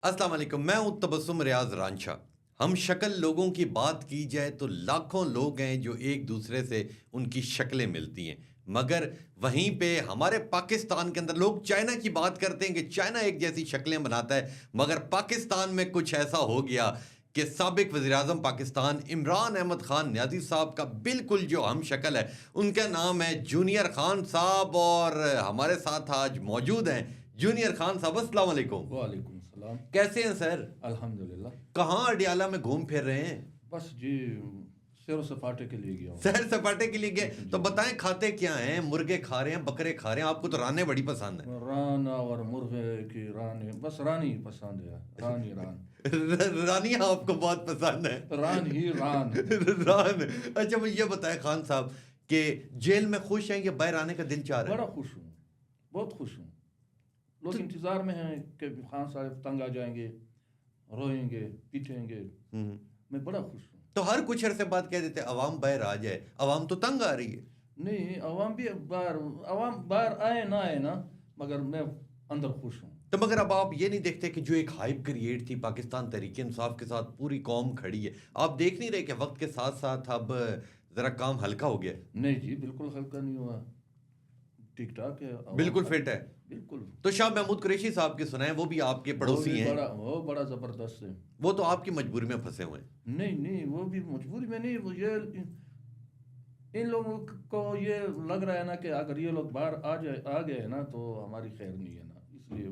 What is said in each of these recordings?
السلام علیکم، میں ہوں تبسم ریاض رانچھا۔ ہم شکل لوگوں کی بات کی جائے تو لاکھوں لوگ ہیں جو ایک دوسرے سے ان کی شکلیں ملتی ہیں، مگر وہیں پہ ہمارے پاکستان کے اندر لوگ چائنا کی بات کرتے ہیں کہ چائنا ایک جیسی شکلیں بناتا ہے، مگر پاکستان میں کچھ ایسا ہو گیا کہ سابق وزیراعظم پاکستان عمران احمد خان نیازی صاحب کا بالکل جو ہم شکل ہے، ان کا نام ہے جونیئر خان صاحب، اور ہمارے ساتھ آج موجود ہیں جونیئر خان صاحب۔ السلام علیکم۔ وعلیکم السلام۔ کیسے ہیں سر؟ الحمدللہ۔ کہاں اڈیالہ میں گھوم پھر رہے ہیں؟ بس جی سیر و سپاٹے کے لیے گیا ہوں۔ سیر سپاٹے کے لیے گئے تو بتائیں کھاتے کیا ہیں؟ مرغے کھا رہے ہیں، بکرے کھا رہے ہیں؟ آپ کو تو رانے بڑی پسند ہیں۔ ران اور مرغے کی ران، بس رانی پسند ہے، ران ہی ران۔ رانیاں آپ کو بہت پسند ہے؟ ران ہی ران۔ ران۔ اچھا مجھے یہ بتائیں خان صاحب کہ جیل میں خوش ہیں یا باہر آنے کا دل چاہ رہا ہے؟ بڑا خوش ہوں، بہت خوش ہوں۔ لوگ انتظار میں ہیں کہ خان صاحب تنگ آ جائیں گے، روئیں گے، پیٹیں گے۔ میں بڑا خوش ہوں۔ تو ہر کچھ عرصے بعد کہہ دیتے عوام باہر آ جائے، عوام تو تنگ آ رہی ہے۔ نہیں، عوام بھی عوام باہر آئے نہ آئے نا، مگر میں اندر خوش ہوں۔ تو مگر اب آپ یہ نہیں دیکھتے کہ جو ایک ہائپ کریٹ تھی پاکستان تحریک انصاف کے ساتھ پوری قوم کھڑی ہے، آپ دیکھ نہیں رہے کہ وقت کے ساتھ ساتھ اب ذرا کام ہلکا ہو گیا؟ نہیں جی، بالکل ہلکا نہیں ہوا، ٹھیک ٹھاک ہے، بالکل فٹ ہے بالکل۔ تو شاہ محمود قریشی صاحب کی سنائیں، وہ بھی آپ کے پڑوسی ہیں۔ وہ بڑا زبردست ہے۔ وہ تو آپ کی مجبوری میں پھنسے ہوئے ہیں۔ نہیں، وہ بھی مجبوری میں نہیں، وہ یہ ان لوگوں کو یہ لگ رہا ہے نا کہ اگر یہ لوگ باہر آ گئے نا تو ہماری خیر نہیں ہے نا، اس لیے۔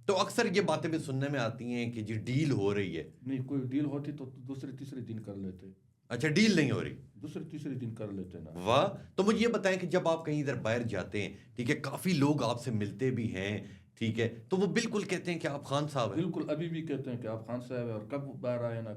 تو اکثر یہ باتیں بھی سننے میں آتی ہیں کہ جی ڈیل ہو رہی ہے۔ نہیں، کوئی ڈیل ہوتی تو دوسرے تیسرے دن کر لیتے۔ اچھا ڈیل نہیں ہو رہی؟ دوسرے تیسرے دن کر لیتے نا۔ واہ۔ تو مجھے یہ بتائیں کہ جب آپ کہیں ادھر باہر جاتے ہیں، ٹھیک ہے، کافی لوگ آپ سے ملتے بھی ہیں، ٹھیک ہے، تو وہ بالکل کہتے ہیں کہ آپ خان صاحب ہیں؟ بالکل، ابھی بھی کہتے ہیں کہ آپ خان صاحب ہیں، اور کب باہر آئے نا۔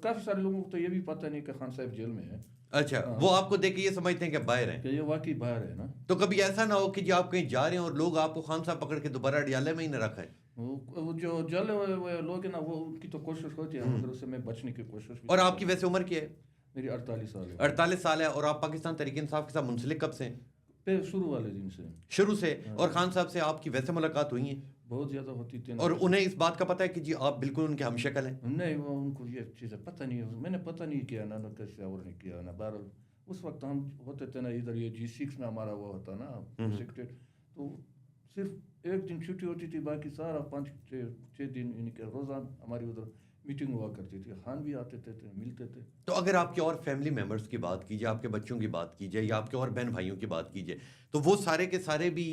کافی سارے لوگوں کو تو یہ بھی پتہ نہیں کہ خان صاحب جیل میں ہے۔ اچھا، وہ آپ کو دیکھ کے یہ سمجھتے ہیں کہ باہر ہیں؟ کہ یہ واقعی باہر ہے نا۔ تو کبھی ایسا نہ ہو کہ جی آپ کہیں جا رہے ہیں اور لوگ آپ کو خان صاحب پکڑ کے دوبارہ اڈیالے میں ہی نہ رکھیں؟ وہ جو جلے ہوئے لوگ ہیں نا، وہ ان کی تو کوشش ہوتی ہے، مگر اس سے میں بچنے کی کوشش بھی۔ اور آپ کی ویسے عمر کیا ہے؟ میری 48 سال ہے۔ 48 سال ہے۔ اور آپ پاکستان تحریک انصاف کے ساتھ منسلک کب سے ہیں؟ شروع والے دن سے۔ شروع سے؟ اور خان صاحب سے آپ کی ویسے ملاقات ہوئی ہیں؟ بہت زیادہ ہوتی تھی۔ اور انہیں اس بات کا پتہ ہے کہ جی آپ بالکل ان کے ہم شکل ہیں؟ نہیں، وہ ان کو یہ چیزیں پتہ نہیں ہے، میں نے پتہ نہیں کیا نا کیسے اور نہیں کیا نا۔ بہرحال اس وقت ہم ہوتے تھے نا ادھر، یہ G6 میں ہمارا وہ ہوتا نا سیکریٹریٹ، تو صرف ایک دن چھٹی ہوتی تھی، باقی سارا 5-6 دن ان کے روزانہ ہماری ادھر میٹنگ ہوا کرتی تھی، خان بھی آتے تھے، ملتے تھے۔ تو اگر آپ کے اور فیملی ممبرس کی بات کی جائے، آپ کے بچوں کی بات کی جائے، یا آپ کے اور بہن بھائیوں کی بات کی جائے، تو وہ سارے کے سارے بھی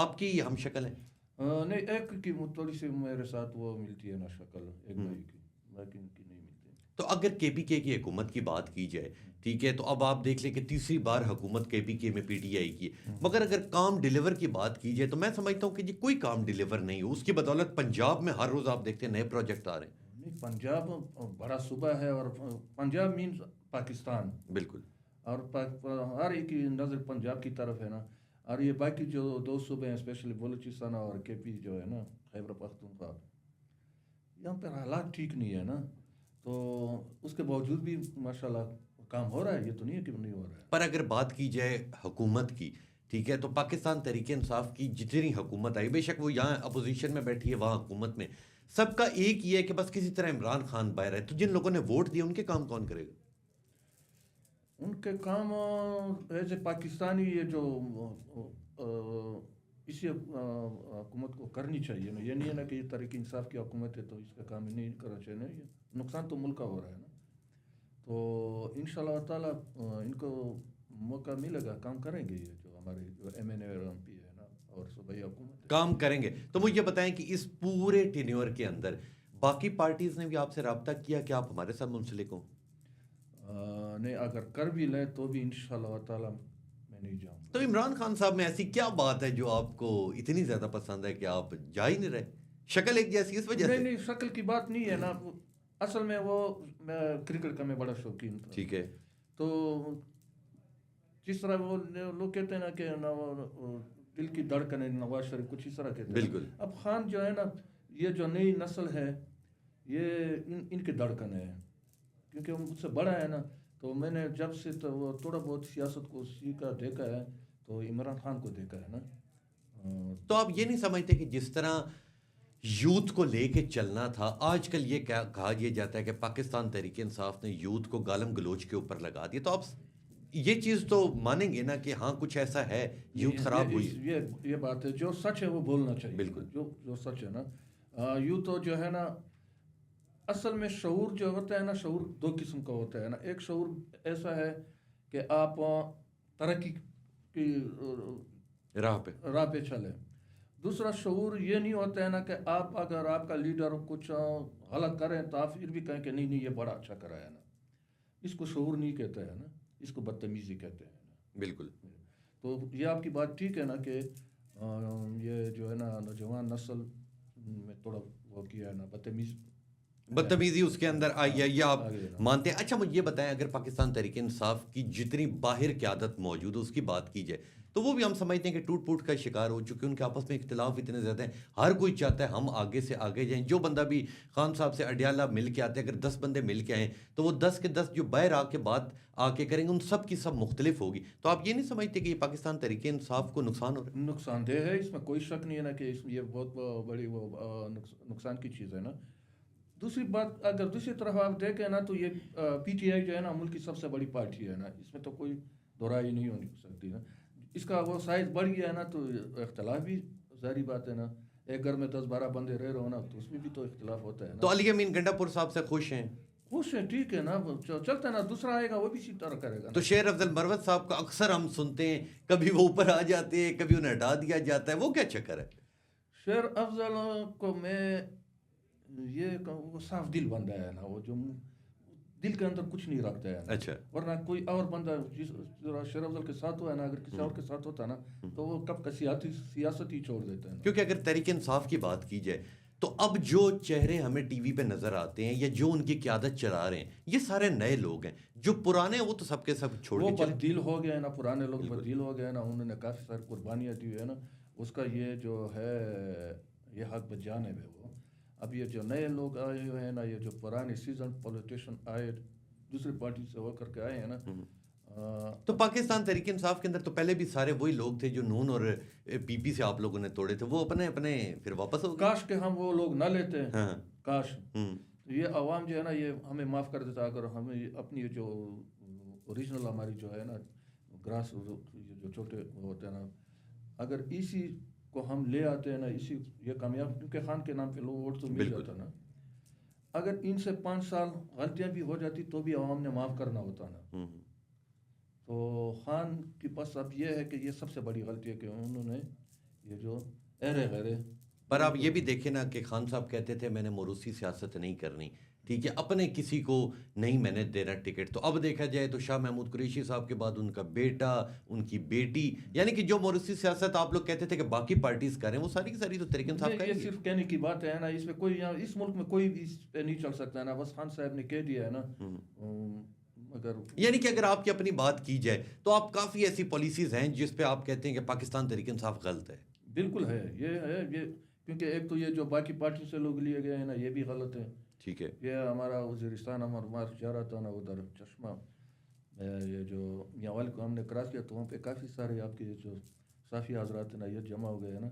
آپ کی ہم شکل ہیں؟ نہیں، ایک کی تھوڑی سی میرے ساتھ وہ ملتی ہے نا شکل، ایک بھائی کی، باقی ان کی نہیں ملتی۔ تو اگر KPK کی حکومت کی بات کی جائے، ٹھیک ہے، تو اب آپ دیکھ لیں کہ تیسری بار حکومت KPK میں PTI کی ہے، مگر اگر کام ڈیلیور کی بات کی جائے تو میں سمجھتا ہوں کہ جی کوئی کام ڈیلیور نہیں ہو۔ اس کی بدولت پنجاب میں ہر روز آپ دیکھتے ہیں نئے پروجیکٹ آ رہے ہیں۔ نہیں، پنجاب بڑا صوبہ ہے، اور پنجاب مینس پاکستان، بالکل۔ اور ہر ایک کی نظر پنجاب کی طرف ہے نا۔ اور یہ باقی جو 2 صوبے ہیں، اسپیشلی بلوچستان اور KP جو ہے نا، خیبر پختونخوا، یہاں پر حالات ٹھیک نہیں ہے نا، تو اس کے باوجود بھی ماشاءاللہ کام ہو رہا ہے، یہ تو نہیں ہے کہ نہیں ہو رہا ہے۔ پر اگر بات کی جائے حکومت کی، ٹھیک ہے، تو پاکستان تحریک انصاف کی جتنی حکومت آئی، بے شک وہ یہاں اپوزیشن میں بیٹھی ہے، وہاں حکومت میں، سب کا ایک یہ ہے کہ بس کسی طرح عمران خان باہر ہے۔ تو جن لوگوں نے ووٹ دیا ان کے کام کون کرے گا؟ ان کے کام ایز اے پاکستانی یہ جو اسی حکومت کو کرنی چاہیے نا، یہ نہیں ہے نا کہ یہ تحریک انصاف کی حکومت ہے تو اس کا کام نہیں کرنا چاہیے نا، یہ نقصان تو ملک کا ہو رہا ہے نا۔ تو انشاءاللہ تعالیٰ ان کو موقع ملے گا، کام کریں گے، یہ جو ہمارے جو MNA اور MP ہے نا، اور صوبائی حکومت کام کریں گے۔ تو مجھے بتائیں کہ اس پورے ٹینیور کے اندر باقی پارٹیز نے بھی آپ سے رابطہ کیا کہ آپ ہمارے ساتھ منسلک ہوں؟ نہیں، اگر کر بھی لیں تو بھی انشاءاللہ تعالیٰ میں نہیں جاؤں گا۔ تو عمران خان صاحب میں ایسی کیا بات ہے جو آپ کو اتنی زیادہ پسند ہے کہ آپ جا ہی نہیں رہے؟ شکل ایک جیسی اس وجہ سے؟ نہیں، شکل کی بات نہیں ہے نا، اصل میں میں کرکٹ کا میں بڑا شوقین تھا، ٹھیک ہے، تو جس طرح وہ لوگ کہتے ہیں نا کہ دل کی دھڑکن ہے نواز شریف، کچھ اس طرح کہتے ہیں۔ بالکل۔ اب خان جو ہے نا، یہ جو نئی نسل ہے، یہ ان کی دھڑکن ہے، کیونکہ وہ مجھ سے بڑا ہے نا، تو میں نے جب سے تو وہ تھوڑا بہت سیاست کو سیکھا دیکھا ہے، تو عمران خان کو دیکھا ہے نا۔ تو آپ یہ نہیں سمجھتے کہ جس طرح یوتھ کو لے کے چلنا تھا. آج کل یہ کہا یہ جاتا ہے کہ پاکستان تحریک انصاف نے یوتھ کو گالم گلوچ کے اوپر لگا دیا. تو آپ یہ چیز تو مانیں گے نا کہ ہاں کچھ ایسا ہے, یوتھ خراب ہوئی ہے. یہ بات ہے, جو سچ ہے وہ بولنا چاہیے. بالکل. جو سچ ہے نا, یوں تو جو ہے نا اصل میں شعور جو ہوتا ہے نا, شعور دو قسم کا ہوتا ہے نا. ایک شعور ایسا ہے کہ آپ ترقی کی راہ پہ چلیں. دوسرا شعور یہ نہیں ہوتا ہے نا کہ آپ اگر آپ کا لیڈر کچھ غلط کریں تو آپ پھر بھی کہیں کہ نہیں یہ بڑا اچھا کرا ہے نا. اس کو شعور نہیں کہتے ہیں نا, اس کو بدتمیزی کہتے ہیں نا. بالکل. تو یہ آپ کی بات ٹھیک ہے نا کہ یہ جو ہے نا نوجوان نسل میں تھوڑا وہ کیا ہے نا, بدتمیزی اس کے اندر آئی ہے, یہ آپ مانتے ہیں. اچھا مجھے یہ بتائیں, اگر پاکستان تحریک انصاف کی جتنی باہر قیادت موجود ہے اس کی بات کی جائے تو وہ بھی ہم سمجھتے ہیں کہ ٹوٹ پھوٹ کا شکار ہو چکے, ان کے آپس میں اختلاف اتنے زیادہ ہیں. ہر کوئی چاہتا ہے ہم آگے سے آگے جائیں. جو بندہ بھی خان صاحب سے اڈیالہ مل کے آتے ہیں, اگر 10 بندے مل کے آئیں تو وہ 10 کے 10 جو باہر آ کے بات آ کے کریں گے ان سب کی سب مختلف ہوگی. تو آپ یہ نہیں سمجھتے کہ یہ پاکستان تحریک انصاف کو نقصان ہو رہا ہے؟ نقصان دہ ہے, اس میں کوئی شک نہیں ہے نا کہ یہ بہت بڑی وہ نقصان کی چیز ہے نا. دوسری بات, اگر دوسری طرف آپ دیکھیں نا تو یہ پی ٹی آئی جو ہے نا ملک کی سب سے بڑی پارٹی ہے نا, اس میں تو کوئی دہرائی نہیں ہونی سکتی نا. اس کا وہ سائز بڑھ گیا ہے نا تو اختلاف بھی ظاہری بات ہے نا. ایک گھر میں 10-12 بندے رہ رہے ہو نا تو اس میں بھی تو اختلاف ہوتا ہے نا. تو علی امین گنڈا پور صاحب سے خوش ہیں؟ خوش ہیں, ٹھیک ہے نا, چلتا ہے نا. دوسرا آئے گا وہ بھی اسی طرح کرے گا. تو شیر افضل مروت صاحب کا اکثر ہم سنتے ہیں, کبھی وہ اوپر آ جاتے ہیں کبھی انہیں ہٹا دیا جاتا ہے, وہ کیا چکر ہے؟ شیر افضل کو میں یہ وہ صاف دل بندہ ہے نا, وہ جو دل کے اندر کچھ نہیں رکھتا ہے نا. اچھا. ورنہ کوئی اور بندہ جس شیر افضل کے ساتھ ہوا ہے نا, اگر کسی اور کے ساتھ ہوتا نا تو وہ کب کا سیاست ہی چھوڑ دیتا ہے نا. کیونکہ اگر تحریک انصاف کی بات کی جائے تو اب جو چہرے ہمیں ٹی وی پہ نظر آتے ہیں یا جو ان کی قیادت چلا رہے ہیں یہ سارے نئے لوگ ہیں. جو پرانے ہیں وہ تو سب کے سب چھوڑ کے چلے, بدیل ہو گئے نا, پرانے لوگ بدیل ہو گئے نا, انہوں نے کافی ساری قربانیاں دی ہوئی ہے نا. اس کا یہ جو ہے یہ حق بجانب ہے وہ. اب یہ جو نئے لوگ آئے ہوئے ہیں نا, یہ جو پرانے سیزن پولیٹیشین آئے دوسری پارٹی سے ہو کر کے آئے ہیں نا, تو پاکستان تحریک انصاف کے اندر تو پہلے بھی سارے وہی لوگ تھے جو نون اور پی پی سے آپ لوگوں نے توڑے تھے, وہ اپنے پھر واپس ہو گئے. کاش کہ ہم وہ لوگ نہ لیتے, کاش. یہ عوام جو ہے نا یہ ہمیں معاف کر دیتا اگر ہمیں اپنی جو اوریجنل ہماری جو ہے نا گراس جو چھوٹے ہوتے ہیں نا, اگر اسی کو ہم لے آتے ہیں نا, اسی یہ کامیاب, کیونکہ خان کے نام پہ لوگ ووٹ تو مل جاتا نا. اگر ان سے 5 سال غلطیاں بھی ہو جاتی تو بھی عوام نے معاف کرنا ہوتا نا. تو خان کے پاس اب یہ ہے کہ یہ سب سے بڑی غلطی ہے کہ انہوں نے یہ جو غیرے. پر آپ یہ بھی دیکھیں نا کہ خان صاحب کہتے تھے میں نے موروثی سیاست نہیں کرنی, ٹھیک ہے, اپنے کسی کو نہیں میں نے دینا ٹکٹ. تو اب دیکھا جائے تو شاہ محمود قریشی صاحب کے بعد ان کا بیٹا, ان کی بیٹی, یعنی کہ جو موروثی سیاست آپ لوگ کہتے تھے کہ باقی پارٹیز کریں وہ ساری کی ساری تو تحریک انصاف کا. یہ صرف کہنے کی بات ہے نا, اس میں کوئی اس ملک میں کوئی بھی اس پہ نہیں چل سکتا ہے نا, بس خان صاحب نے کہہ دیا ہے نا. یعنی کہ اگر آپ کی اپنی بات کی جائے تو آپ کافی ایسی پالیسیز ہیں جس پہ آپ کہتے ہیں کہ پاکستان تحریک انصاف غلط ہے. بالکل ہے, یہ ہے یہ, کیونکہ ایک تو یہ جو باقی پارٹی سے لوگ لیے گئے ہیں نا یہ بھی غلط ہے. ٹھیک ہے. یہ ہمارا وزیرستان ہمارا جا رہا تھا نا ادھر چشمہ, یہ جو میاں کو ہم نے کراس کیا تو وہاں پہ کافی سارے آپ کے جو صافی حضرات ہیں نا یہ جمع ہو گئے ہیں نا.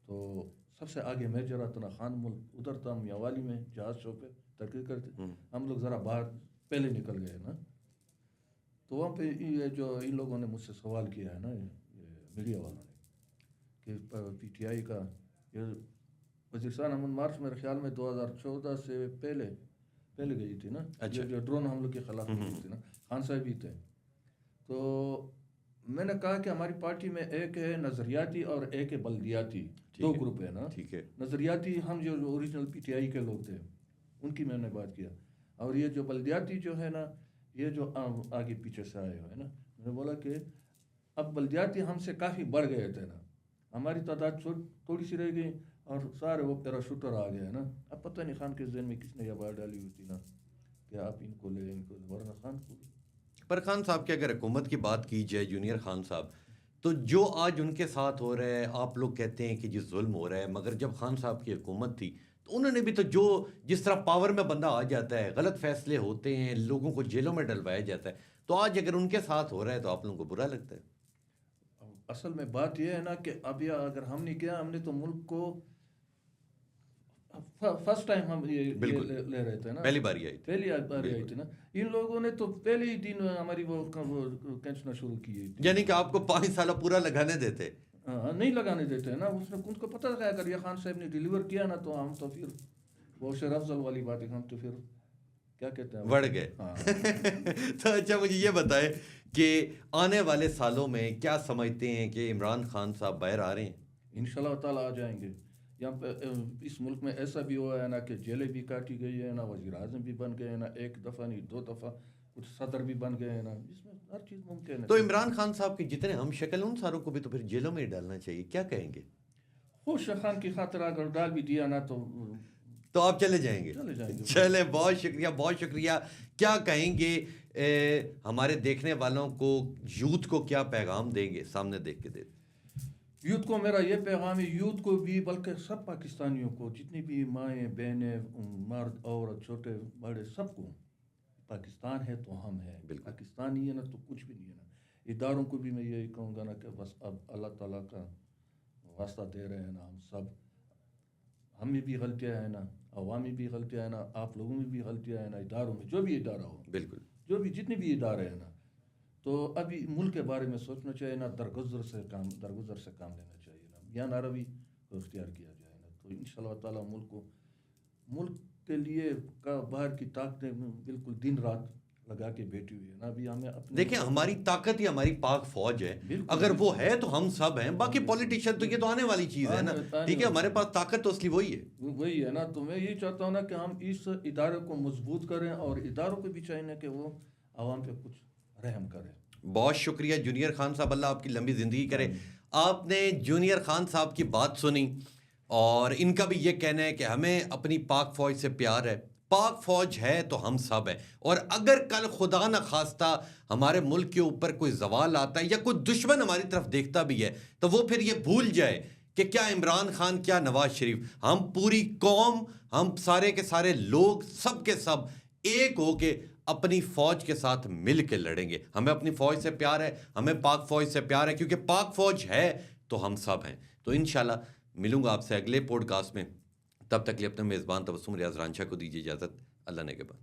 تو سب سے آگے میں جا رہا تھا نا خان ملک ادھر تھا, میاں والی میں جہاز شو پہ تقریر کرتے, ہم لوگ ذرا باہر پہلے نکل گئے نا. تو وہاں پہ یہ جو ان لوگوں نے مجھ سے سوال کیا ہے نا, یہ میڈیا والوں نے, کہ پی ٹی آئی کا یہ وزیرستان امن مارچ میرے خیال میں 2014 سے پہلے گئی تھی نا, جو ڈرون حملوں کے خلاف گئی تھی نا, خان صاحب بھی تھے. تو میں نے کہا کہ ہماری پارٹی میں ایک ہے نظریاتی اور ایک ہے بلدیاتی, 2 گروپ ہے نا. ٹھیک ہے. نظریاتی ہم جو اوریجنل پی ٹی آئی کے لوگ تھے ان کی میں نے بات کیا, اور یہ جو بلدیاتی جو ہے نا یہ جو آگے پیچھے سے آئے ہوئے نا, میں نے بولا کہ اب بلدیاتی ہم سے کافی بڑھ گئے تھے نا, ہماری تعداد تھوڑی سی رہ گئی اور سارے وہ پیراشوٹر آ گئے نا. اب پتہ نہیں خان کے ذہن میں کس نے یہ بات ڈالی ہوئی تھی نا کہ آپ ان کو لیں, ورنہ خان کو. پر خان صاحب کی اگر حکومت کی بات کی جائے, جونیئر خان صاحب, تو جو آج ان کے ساتھ ہو رہا ہے آپ لوگ کہتے ہیں کہ جی ظلم ہو رہا ہے, مگر جب خان صاحب کی حکومت تھی تو انہوں نے بھی تو جس طرح پاور میں بندہ آ جاتا ہے, غلط فیصلے ہوتے ہیں, لوگوں کو جیلوں میں ڈلوایا جاتا ہے, تو آج اگر ان کے ساتھ ہو رہا ہے تو آپ لوگوں کو برا لگتا ہے. اصل میں بات یہ ہے نا کہ اب یہ اگر ہم نے کیا, ہم نے تو ملک کو فرسٹ ٹائم ہم یہ بالکل لے رہے تھے نا، پہلی بار ہی آئی تھی پہلی بار آئی تھی نا، ان لوگوں نے تو پہلے ہی دن ہماری وہ کھینچنا شروع کی تھی. یعنی کہ آپ کو 5 سالہ پورا لگانے دیتے. نہیں لگانے دیتے ہیں نا، اس نے ان کو پتہ تھا اگر یہ خان صاحب نے ڈیلیور کیا نا تو ہم تو پھر وہ شیر افضل والی بات ہے، ہم تو پھر کیا کہتے ہیں بڑھ گئے. تو اچھا مجھے یہ بتائیں کہ آنے والے سالوں میں کیا سمجھتے ہیں کہ عمران خان صاحب باہر آ رہے ہیں؟ انشاءاللہ تعالیٰ آ جائیں گے. یہاں پہ اس ملک میں ایسا بھی ہوا ہے نا کہ جیلیں بھی کاٹی گئی ہے نا، وزیر اعظم بھی بن گئے ہیں نا، 1 دفعہ نہیں 2 دفعہ، کچھ صدر بھی بن گئے ہیں نا، اس میں ہر چیز ممکن ہے. تو عمران خان صاحب کے جتنے ہم شکل ان ساروں کو بھی تو پھر جیلوں میں ہی ڈالنا چاہیے، کیا کہیں گے؟ خوش خان کی خاطر اگر ڈال بھی دیا نا تو آپ چلے جائیں گے؟ چلے جائیں گے. چلے، بہت شکریہ بہت شکریہ. کیا کہیں گے ہمارے دیکھنے والوں کو، یوتھ کو کیا پیغام دیں گے؟ سامنے دیکھ کے دے. یوتھ کو میرا یہ پیغام ہے، یوتھ کو بھی بلکہ سب پاکستانیوں کو، جتنی بھی مائیں بہنیں مرد عورت چھوٹے بڑے سب کو، پاکستان ہے تو ہم ہیں، پاکستان نہیں ہے نا تو کچھ بھی نہیں ہے نا. اداروں کو بھی میں یہی کہوں گا نا کہ بس اب اللہ تعالیٰ کا واسطہ دے رہے ہیں نا، ہم سب، ہم میں بھی غلطیاں ہیں نا، عوام میں بھی غلطیاں ہیں نا، آپ لوگوں میں بھی غلطیاں ہیں نا، اداروں میں جو بھی ادارہ ہو، بالکل جو بھی جتنے بھی ادارے ہیں نا، تو ابھی ملک کے بارے میں سوچنا چاہیے نا، درگزر سے کام لینا چاہیے نا، یا نا روی کو اختیار کیا جائے نا. تو انشاءاللہ تعالیٰ ملک کے لیے کا باہر کی طاقتیں بالکل دن رات لگا کے بیٹھی ہوئی ہے نا. ابھی ہمیں اپنے دیکھیں ہماری طاقت ہی ہماری پاک فوج ہے. اگر وہ ہے تو ہم سب ہیں، باقی پولیٹیشین تو یہ تو آنے والی چیز ہے نا. ٹھیک ہے، ہمارے پاس طاقت تو اصلی وہی ہے نا. تو میں یہ چاہتا ہوں نا کہ ہم اس ادارے کو مضبوط کریں، اور اداروں کو بھی چاہیے نا کہ وہ عوام پہ کچھ رحم کریں. بہت شکریہ جونیئر خان صاحب، اللہ آپ کی لمبی زندگی کرے. آپ نے جونیئر خان صاحب کی بات سنی، اور ان کا بھی یہ کہنا ہے کہ ہمیں اپنی پاک فوج سے پیار ہے. پاک فوج ہے تو ہم سب ہیں، اور اگر کل خدا نہ خواستہ ہمارے ملک کے اوپر کوئی زوال آتا ہے یا کوئی دشمن ہماری طرف دیکھتا بھی ہے تو وہ پھر یہ بھول جائے کہ کیا عمران خان کیا نواز شریف، ہم پوری قوم، ہم سارے کے سارے لوگ سب کے سب ایک ہو کے اپنی فوج کے ساتھ مل کے لڑیں گے. ہمیں اپنی فوج سے پیار ہے، ہمیں پاک فوج سے پیار ہے، کیونکہ پاک فوج ہے تو ہم سب ہیں. تو انشاءاللہ ملوں گا آپ سے اگلے پوڈ کاسٹ میں. تب تک لیے اپنے میزبان تبسم ریاض رانجھا کو دیجیے اجازت. اللہ نے کے بعد.